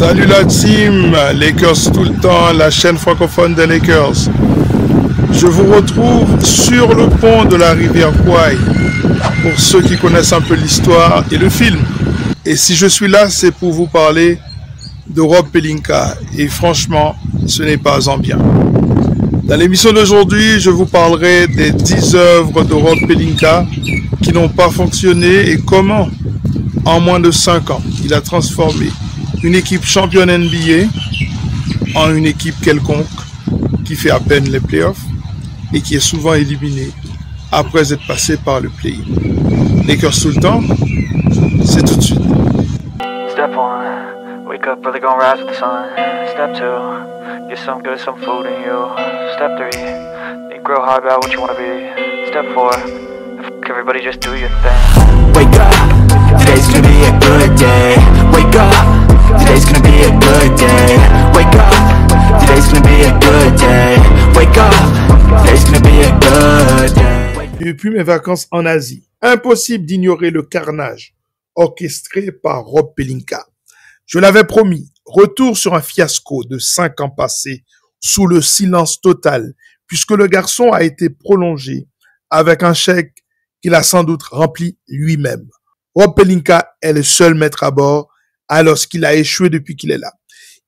Salut la team, Lakers tout le temps, la chaîne francophone des Lakers. Je vous retrouve sur le pont de la rivière Kwai, pour ceux qui connaissent un peu l'histoire et le film. Et si je suis là, c'est pour vous parler de Rob Pelinka. Et franchement, ce n'est pas en bien. Dans l'émission d'aujourd'hui, je vous parlerai des 10 œuvres de Rob Pelinka qui n'ont pas fonctionné et comment, en moins de 5 ans, il a transformé une équipe championne NBA en une équipe quelconque qui fait à peine les playoffs et qui est souvent éliminée après être passée par le play-in. Lakers tout le temps, c'est tout de suite. Step 1, wake up early, gonna rise with the sun. Step 2, get some good, some food in you. Step 3, think real hard about what you wanna be. Step 4, everybody just do your thing. Wake up, today's gonna be a good day. Wake up, today's gonna be a good day. Wake up, today's gonna be a good day. Wake up, today's gonna be a good day. Depuis mes vacances en Asie, impossible d'ignorer le carnage orchestré par Rob Pelinka. Je l'avais promis, retour sur un fiasco de 5 ans passés sous le silence total, puisque le garçon a été prolongé avec un chèque qu'il a sans doute rempli lui-même. Rob Pelinka est le seul maître à bord alors qu'il a échoué depuis qu'il est là.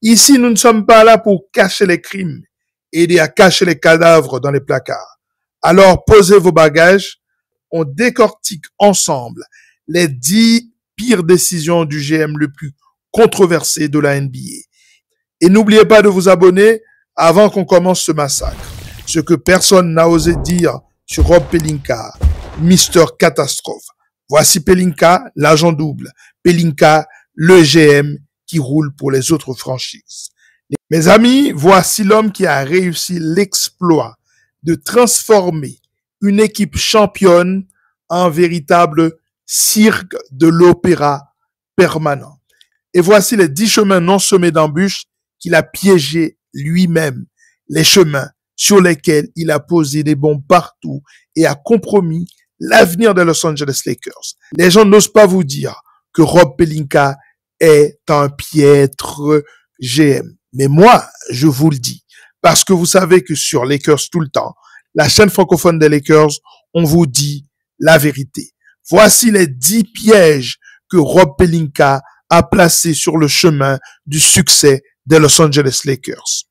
Ici, nous ne sommes pas là pour cacher les crimes, aider à cacher les cadavres dans les placards. Alors, posez vos bagages, on décortique ensemble les 10 pires décisions du GM le plus controversé de la NBA. Et n'oubliez pas de vous abonner avant qu'on commence ce massacre. Ce que personne n'a osé dire sur Rob Pelinka, Mister Catastrophe. Voici Pelinka, l'agent double. Pelinka, le GM qui roule pour les autres franchises. Mes amis, voici l'homme qui a réussi l'exploit de transformer une équipe championne en véritable cirque de l'opéra permanent. Et voici les 10 chemins non semés d'embûches qu'il a piégés lui-même, les chemins sur lesquels il a posé des bombes partout et a compromis l'avenir des Los Angeles Lakers. Les gens n'osent pas vous dire que Rob Pelinka est un piètre GM. Mais moi, je vous le dis, parce que vous savez que sur Lakers tout le temps, la chaîne francophone des Lakers, on vous dit la vérité. Voici les 10 pièges que Rob Pelinka a placés sur le chemin du succès des Los Angeles Lakers.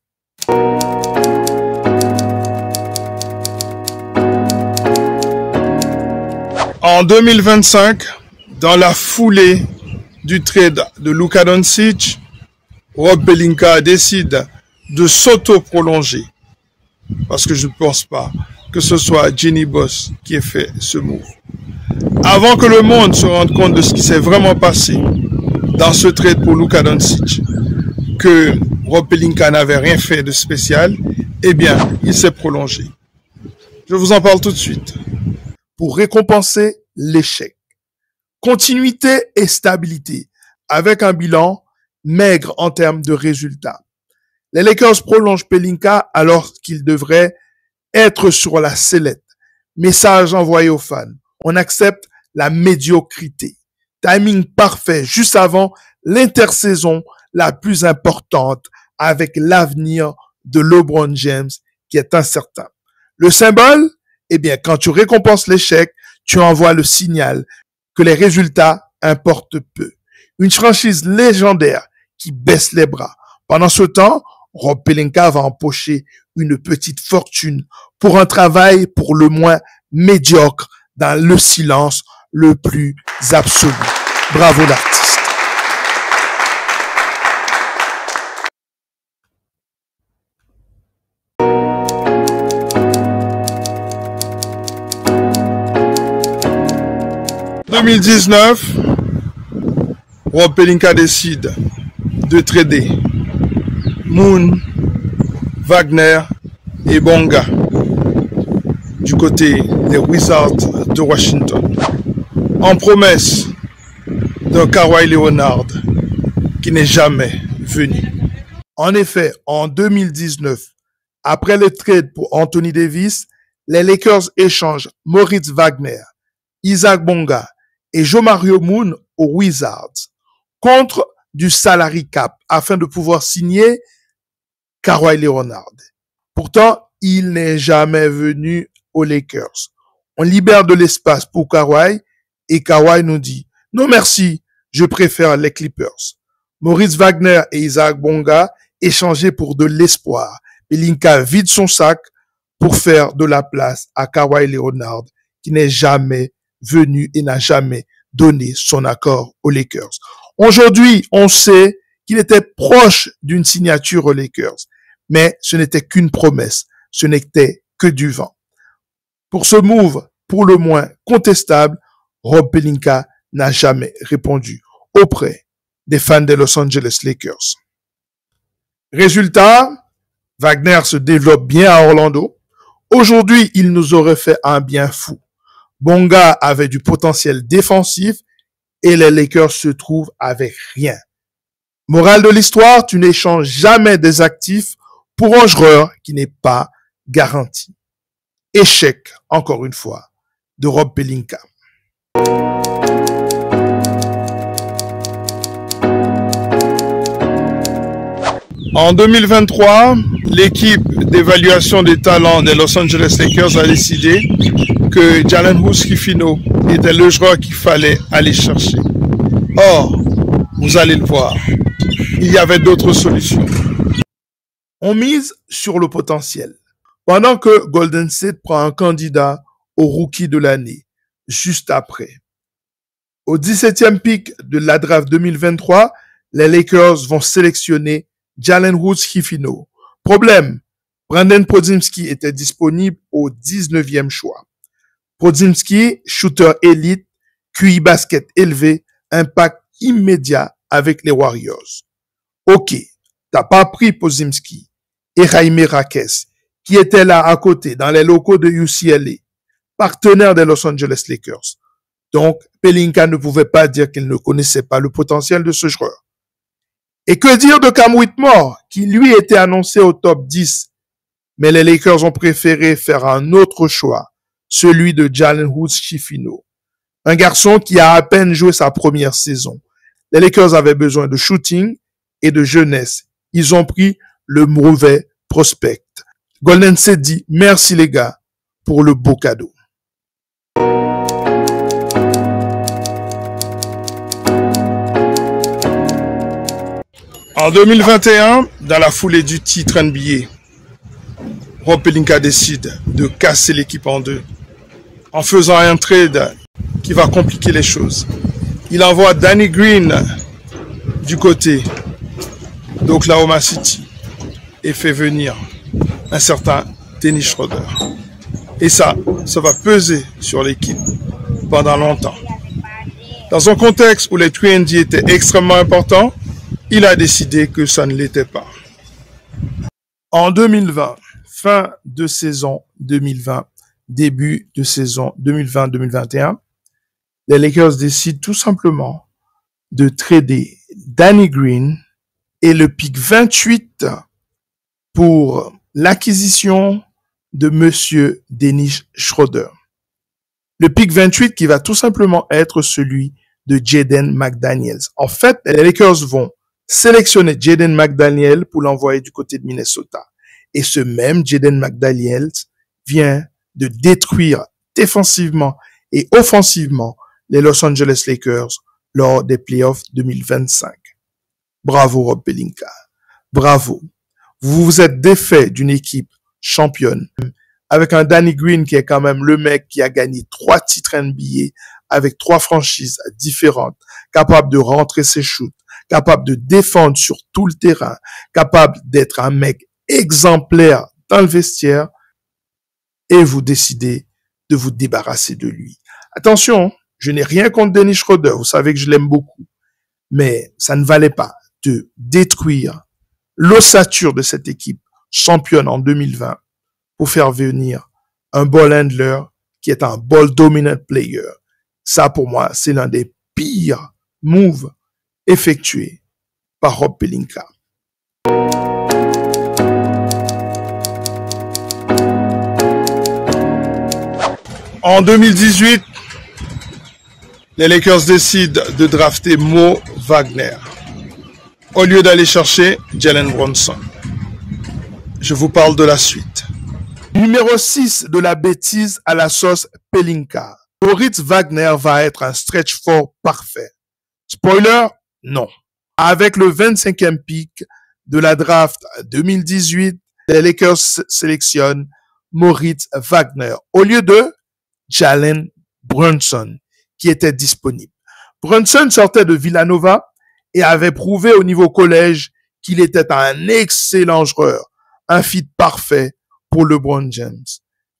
En 2025, dans la foulée du trade de Luka Doncic, Rob Pelinka décide de s'auto-prolonger. Parce que je ne pense pas que ce soit Jeanie Buss qui ait fait ce move. Avant que le monde se rende compte de ce qui s'est vraiment passé dans ce trade pour Luka Doncic, que Rob Pelinka n'avait rien fait de spécial, eh bien, il s'est prolongé. Je vous en parle tout de suite. Pour récompenser l'échec. Continuité et stabilité, avec un bilan maigre en termes de résultats. Les Lakers prolongent Pelinka alors qu'il devrait être sur la sellette. Message envoyé aux fans. On accepte la médiocrité. Timing parfait juste avant l'intersaison la plus importante avec l'avenir de LeBron James qui est incertain. Le symbole, eh bien, quand tu récompenses l'échec, tu envoies le signal que les résultats importent peu. Une franchise légendaire qui baisse les bras. Pendant ce temps, Rob Pelinka va empocher une petite fortune pour un travail pour le moins médiocre dans le silence le plus absolu. Bravo l'artiste. En 2019, Rob Pelinka décide de trader Moon, Wagner et Bonga du côté des Wizards de Washington en promesse d'un Kawhi Leonard qui n'est jamais venu. En effet, en 2019, après le trade pour Anthony Davis, les Lakers échangent Moritz Wagner, Isaac Bonga et Joe Mario Moon aux Wizards contre du salary cap afin de pouvoir signer Kawhi Leonard. Pourtant, il n'est jamais venu aux Lakers. On libère de l'espace pour Kawhi et Kawhi nous dit « Non merci, je préfère les Clippers ». Maurice Wagner et Isaac Bonga échangés pour de l'espoir. Pelinka vide son sac pour faire de la place à Kawhi Leonard qui n'est jamais venu et n'a jamais donné son accord aux Lakers. Aujourd'hui, on sait qu'il était proche d'une signature aux Lakers, mais ce n'était qu'une promesse, ce n'était que du vent. Pour ce move, pour le moins contestable, Rob Pelinka n'a jamais répondu auprès des fans des Los Angeles Lakers. Résultat, Wagner se développe bien à Orlando. Aujourd'hui, il nous aurait fait un bien fou. Bonga avait du potentiel défensif et les Lakers se trouvent avec rien. Morale de l'histoire, tu n'échanges jamais des actifs pour un joueur qui n'est pas garanti. Échec, encore une fois, de Rob Pelinka. En 2023, l'équipe d'évaluation des talents des Los Angeles Lakers a décidé que Jalen Hood-Schifino était le joueur qu'il fallait aller chercher. Or, vous allez le voir, il y avait d'autres solutions. On mise sur le potentiel. Pendant que Golden State prend un candidat au rookie de l'année, juste après. Au 17e pick de la draft 2023, les Lakers vont sélectionner Jalen Hood-Schifino. Problème, Brandon Podziemski était disponible au 19e choix. Podziemski, shooter élite, QI basket élevé, impact immédiat avec les Warriors. Ok, t'as pas pris Podziemski et Jaime Raquez, qui était là à côté dans les locaux de UCLA, partenaire des Los Angeles Lakers. Donc, Pelinka ne pouvait pas dire qu'il ne connaissait pas le potentiel de ce joueur. Et que dire de Cam Whitmore, qui lui était annoncé au top 10, mais les Lakers ont préféré faire un autre choix, celui de Jalen Hood-Schifino. Un garçon qui a à peine joué sa première saison. Les Lakers avaient besoin de shooting et de jeunesse. Ils ont pris le mauvais prospect. Golden State dit merci les gars pour le beau cadeau. En 2021, dans la foulée du titre NBA, Rob Pelinka décide de casser l'équipe en deux en faisant un trade qui va compliquer les choses. Il envoie Danny Green du côté d'Oklahoma City et fait venir un certain Dennis Schroeder. Et ça va peser sur l'équipe pendant longtemps. Dans un contexte où les 3&D étaient extrêmement importants, il a décidé que ça ne l'était pas. En 2020, fin de saison 2020, début de saison 2020-2021, les Lakers décident tout simplement de trader Danny Green et le pick 28 pour l'acquisition de monsieur Dennis Schroeder. Le pick 28 qui va tout simplement être celui de Jaden McDaniels. En fait, les Lakers vont sélectionner Jaden McDaniels pour l'envoyer du côté de Minnesota. Et ce même Jaden McDaniels vient de détruire défensivement et offensivement les Los Angeles Lakers lors des playoffs 2025. Bravo Rob Pelinka. Bravo. Vous vous êtes défait d'une équipe championne avec un Danny Green qui est quand même le mec qui a gagné 3 titres NBA avec 3 franchises différentes, capable de rentrer ses shoots, capable de défendre sur tout le terrain, capable d'être un mec exemplaire dans le vestiaire, et vous décidez de vous débarrasser de lui. Attention, je n'ai rien contre Dennis Schroeder, vous savez que je l'aime beaucoup, mais ça ne valait pas de détruire l'ossature de cette équipe championne en 2020 pour faire venir un ball handler qui est un ball dominant player. Ça, pour moi, c'est l'un des pires moves effectués par Rob Pelinka. En 2018, les Lakers décident de drafter Mo Wagner. au lieu d'aller chercher Jalen Brunson. Je vous parle de la suite. Numéro 6 de la bêtise à la sauce Pelinka. Moritz Wagner va être un stretch four parfait. Spoiler, non. Avec le 25e pick de la draft 2018, les Lakers sélectionnent Moritz Wagner au lieu de Jalen Brunson qui était disponible. Brunson sortait de Villanova et avait prouvé au niveau collège qu'il était un excellent joueur, un fit parfait pour LeBron James.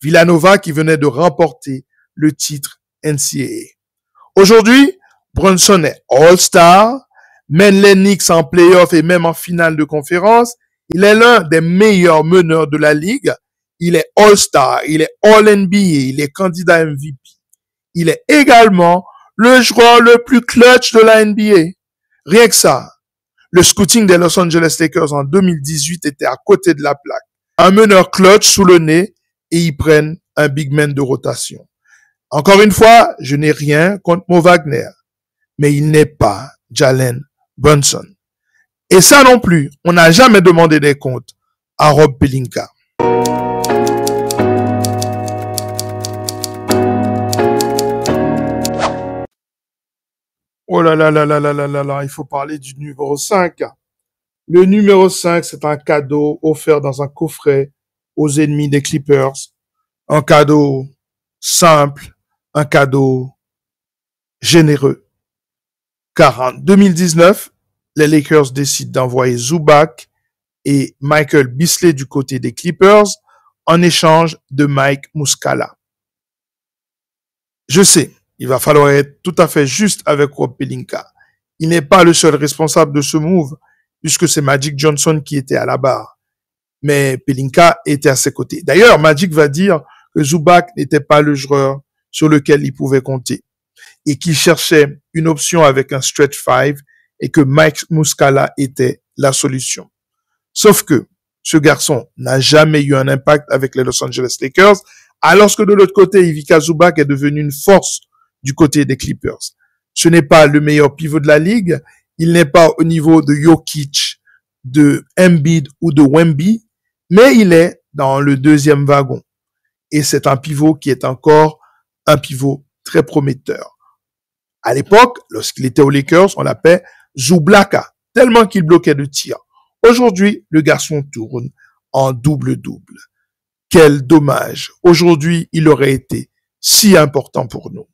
Villanova qui venait de remporter le titre NCAA. Aujourd'hui, Brunson est All-Star, mène les Knicks en playoff et même en finale de conférence. Il est l'un des meilleurs meneurs de la ligue. Il est All-Star, il est All-NBA, il est candidat MVP. Il est également le joueur le plus clutch de la NBA. Rien que ça. Le scouting des Los Angeles Lakers en 2018 était à côté de la plaque. Un meneur clutch sous le nez et ils prennent un big man de rotation. Encore une fois, je n'ai rien contre Mo Wagner, mais il n'est pas Jalen Brunson. Et ça non plus, on n'a jamais demandé des comptes à Rob Pelinka. Oh là là là là là là là là, il faut parler du numéro 5. Le numéro 5, c'est un cadeau offert dans un coffret aux ennemis des Clippers. Un cadeau simple, un cadeau généreux. Car en 2019, les Lakers décident d'envoyer Zubac et Michael Beasley du côté des Clippers en échange de Mike Muscala. Je sais, il va falloir être tout à fait juste avec Rob Pelinka. Il n'est pas le seul responsable de ce move, puisque c'est Magic Johnson qui était à la barre. Mais Pelinka était à ses côtés. D'ailleurs, Magic va dire que Zubac n'était pas le joueur sur lequel il pouvait compter et qu'il cherchait une option avec un stretch 5 et que Mike Muscala était la solution. Sauf que ce garçon n'a jamais eu un impact avec les Los Angeles Lakers, alors que de l'autre côté, Ivica Zubac est devenu une force du côté des Clippers. Ce n'est pas le meilleur pivot de la ligue, il n'est pas au niveau de Jokic, de Embiid ou de Wemby, mais il est dans le deuxième wagon. Et c'est un pivot qui est encore un pivot très prometteur. À l'époque, lorsqu'il était aux Lakers, on l'appelait Zublaka, tellement qu'il bloquait de tirs. Aujourd'hui, le garçon tourne en double-double. Quel dommage. Aujourd'hui, il aurait été si important pour nous.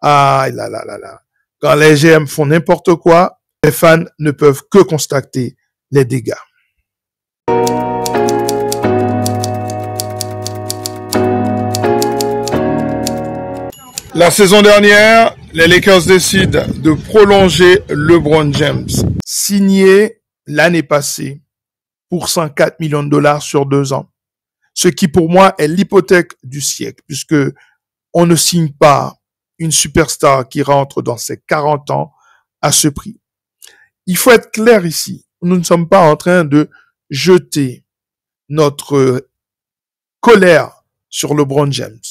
Ah là là là là. Quand les GM font n'importe quoi, les fans ne peuvent que constater les dégâts. La saison dernière, les Lakers décident de prolonger LeBron James, signé l'année passée pour 104 millions de dollars sur 2 ans. Ce qui pour moi est l'hypothèque du siècle, puisque on ne signe pas une superstar qui rentre dans ses 40 ans à ce prix. Il faut être clair ici. Nous ne sommes pas en train de jeter notre colère sur LeBron James.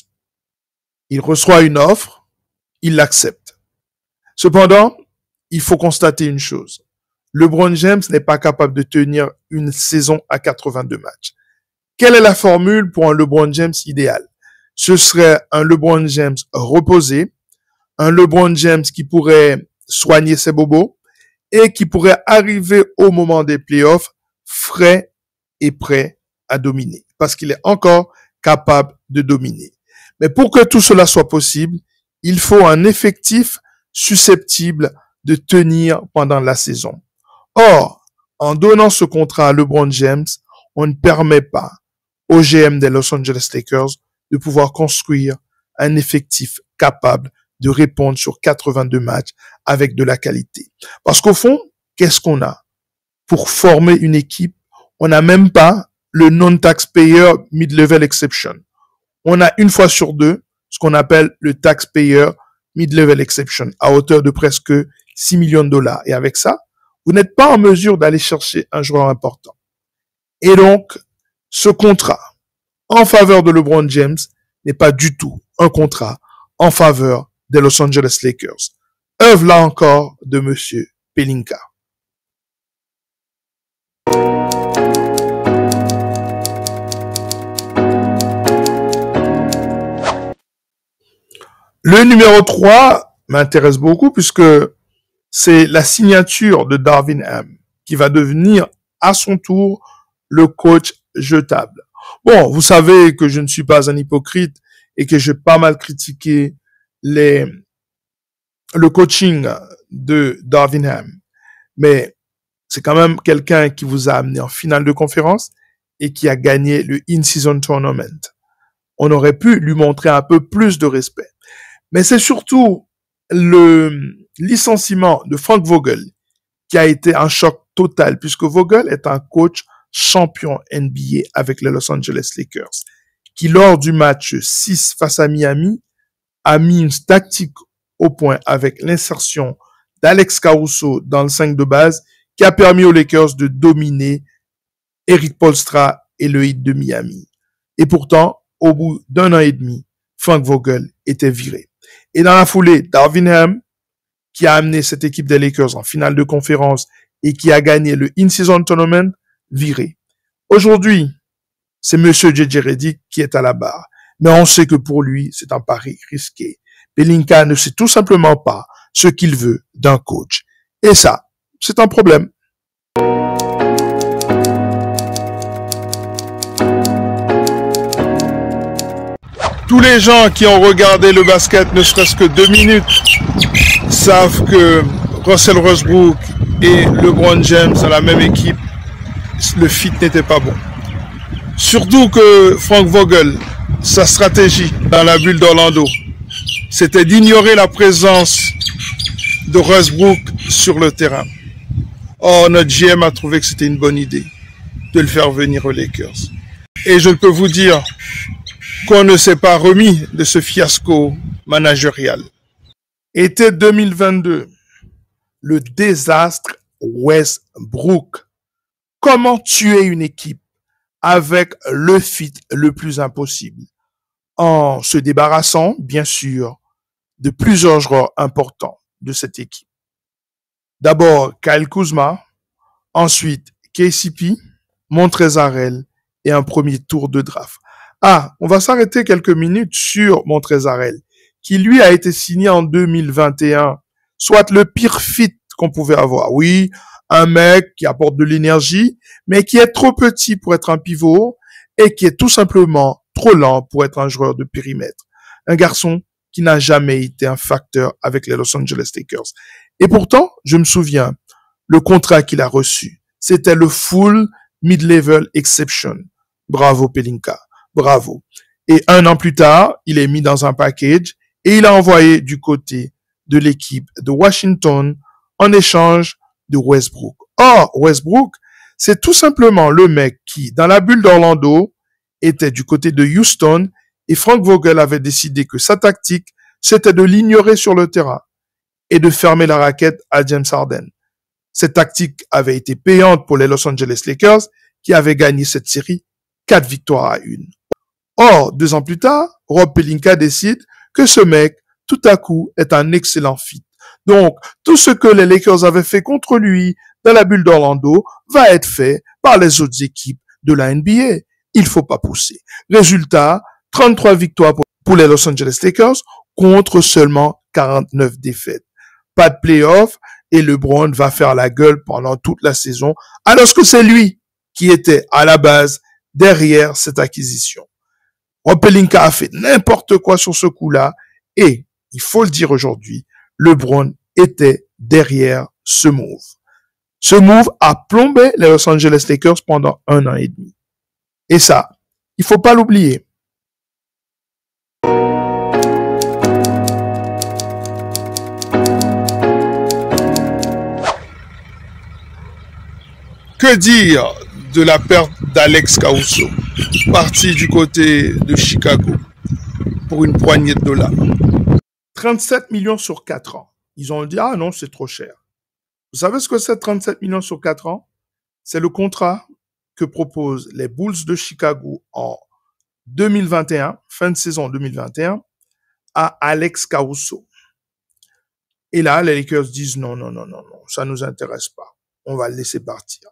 Il reçoit une offre, il l'accepte. Cependant, il faut constater une chose. LeBron James n'est pas capable de tenir une saison à 82 matchs. Quelle est la formule pour un LeBron James idéal? Ce serait un LeBron James reposé, un LeBron James qui pourrait soigner ses bobos et qui pourrait arriver au moment des playoffs frais et prêt à dominer parce qu'il est encore capable de dominer. Mais pour que tout cela soit possible, il faut un effectif susceptible de tenir pendant la saison. Or, en donnant ce contrat à LeBron James, on ne permet pas au GM des Los Angeles Lakers de pouvoir construire un effectif capable de répondre sur 82 matchs avec de la qualité. Parce qu'au fond, qu'est-ce qu'on a? Pour former une équipe, on n'a même pas le non-taxpayer mid-level exception. On a une fois sur deux ce qu'on appelle le taxpayer mid-level exception à hauteur de presque 6 millions de dollars. Et avec ça, vous n'êtes pas en mesure d'aller chercher un joueur important. Et donc, ce contrat en faveur de LeBron James n'est pas du tout un contrat en faveur des Los Angeles Lakers. Œuvre là encore de monsieur Pelinka. Le numéro 3 m'intéresse beaucoup puisque c'est la signature de Darvin Ham qui va devenir à son tour le coach jetable. Bon, vous savez que je ne suis pas un hypocrite et que j'ai pas mal critiqué le coaching de Darvin Ham. Mais c'est quand même quelqu'un qui vous a amené en finale de conférence et qui a gagné le In-Season Tournament. On aurait pu lui montrer un peu plus de respect. Mais c'est surtout le licenciement de Frank Vogel qui a été un choc total puisque Vogel est un coach champion NBA avec les Los Angeles Lakers qui, lors du match 6 face à Miami, a mis une tactique au point avec l'insertion d'Alex Caruso dans le 5 de base qui a permis aux Lakers de dominer Eric Spoelstra et le Heat de Miami. Et pourtant, au bout d'un an et demi, Frank Vogel était viré. Et dans la foulée, Darvin Ham, qui a amené cette équipe des Lakers en finale de conférence et qui a gagné le In-Season Tournament, viré. Aujourd'hui, c'est Monsieur J.J. Redick qui est à la barre. Mais on sait que pour lui, c'est un pari risqué. Pelinka ne sait tout simplement pas ce qu'il veut d'un coach. Et ça, c'est un problème. Tous les gens qui ont regardé le basket ne serait-ce que 2 minutes savent que Russell Westbrook et LeBron James dans la même équipe, le fit n'était pas bon. Surtout que Frank Vogel, sa stratégie dans la bulle d'Orlando, c'était d'ignorer la présence de Westbrook sur le terrain. Or, notre GM a trouvé que c'était une bonne idée de le faire venir aux Lakers. Et je peux vous dire qu'on ne s'est pas remis de ce fiasco managérial. Été 2022, le désastre Westbrook. Comment tuer une équipe avec le fit le plus impossible? En se débarrassant, bien sûr, de plusieurs joueurs importants de cette équipe. D'abord, Kyle Kuzma, ensuite KCP, Montrezl et un premier tour de draft. Ah, on va s'arrêter quelques minutes sur Montrezl, qui lui a été signé en 2021, soit le pire fit qu'on pouvait avoir. Oui, un mec qui apporte de l'énergie, mais qui est trop petit pour être un pivot et qui est tout simplement trop lent pour être un joueur de périmètre. Un garçon qui n'a jamais été un facteur avec les Los Angeles Lakers. Et pourtant, je me souviens, le contrat qu'il a reçu, c'était le full mid-level exception. Bravo Pelinka, bravo. Et 1 an plus tard, il est mis dans un package et il a envoyé du côté de l'équipe de Washington en échange de Westbrook. Or, Westbrook, c'est tout simplement le mec qui, dans la bulle d'Orlando, était du côté de Houston et Frank Vogel avait décidé que sa tactique, c'était de l'ignorer sur le terrain et de fermer la raquette à James Harden. Cette tactique avait été payante pour les Los Angeles Lakers qui avaient gagné cette série 4 victoires à 1. Or, 2 ans plus tard, Rob Pelinka décide que ce mec, tout à coup, est un excellent fit. Donc, tout ce que les Lakers avaient fait contre lui dans la bulle d'Orlando va être fait par les autres équipes de la NBA. Il faut pas pousser. Résultat, 33 victoires pour les Los Angeles Lakers contre seulement 49 défaites. Pas de playoff et LeBron va faire la gueule pendant toute la saison, alors que c'est lui qui était à la base derrière cette acquisition. Rob Pelinka a fait n'importe quoi sur ce coup-là et, il faut le dire aujourd'hui, LeBron était derrière ce move. Ce move a plombé les Los Angeles Lakers pendant 1 an et demi. Et ça, il faut pas l'oublier. Que dire de la perte d'Alex Caruso, parti du côté de Chicago pour une poignée de dollars. 37 millions sur 4 ans. Ils ont dit, ah non, c'est trop cher. Vous savez ce que c'est 37 millions sur 4 ans? C'est le contrat que proposent les Bulls de Chicago en 2021, fin de saison 2021, à Alex Caruso. Et là, les Lakers disent non, ça nous intéresse pas. On va le laisser partir.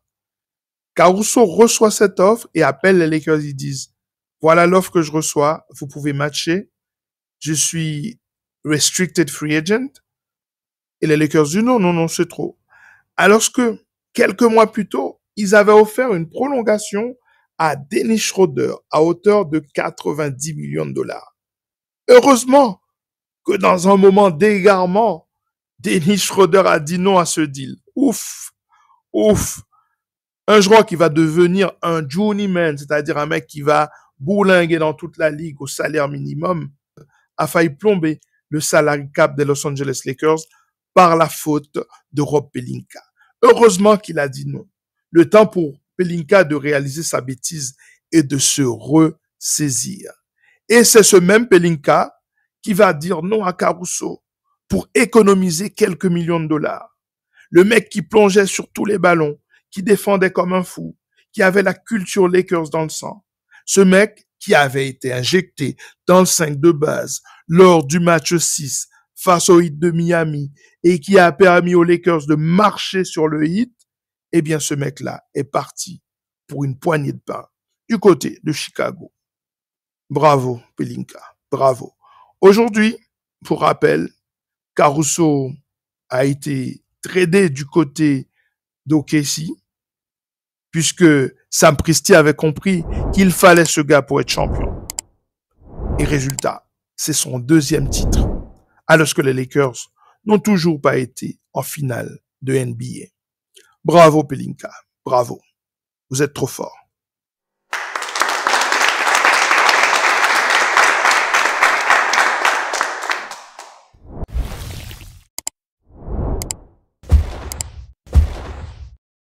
Caruso reçoit cette offre et appelle les Lakers. Ils disent, voilà l'offre que je reçois, vous pouvez matcher. Je suis restricted free agent. Et les Lakers disent non, non, non, c'est trop. Alors que quelques mois plus tôt, ils avaient offert une prolongation à Dennis Schroeder à hauteur de 90 millions de dollars. Heureusement que dans un moment d'égarement, Dennis Schroeder a dit non à ce deal. Ouf, ouf. Un joueur qui va devenir un journeyman, c'est-à-dire un mec qui va bourlinguer dans toute la ligue au salaire minimum, a failli plomber le salary cap des Los Angeles Lakers par la faute de Rob Pelinka. Heureusement qu'il a dit non. Le temps pour Pelinka de réaliser sa bêtise et de se ressaisir. Et c'est ce même Pelinka qui va dire non à Caruso pour économiser quelques millions de dollars. Le mec qui plongeait sur tous les ballons, qui défendait comme un fou, qui avait la culture Lakers dans le sang. Ce mec qui avait été injecté dans le 5 de base lors du match 6 face au Heat de Miami et qui a permis aux Lakers de marcher sur le Heat, eh bien ce mec-là est parti pour une poignée de pain du côté de Chicago. Bravo Pelinka, bravo. Aujourd'hui, pour rappel, Caruso a été tradé du côté d'OKC puisque Sam Presti avait compris qu'il fallait ce gars pour être champion. Et résultat, c'est son deuxième titre, alors que les Lakers n'ont toujours pas été en finale de NBA. Bravo Pelinka, bravo. Vous êtes trop fort.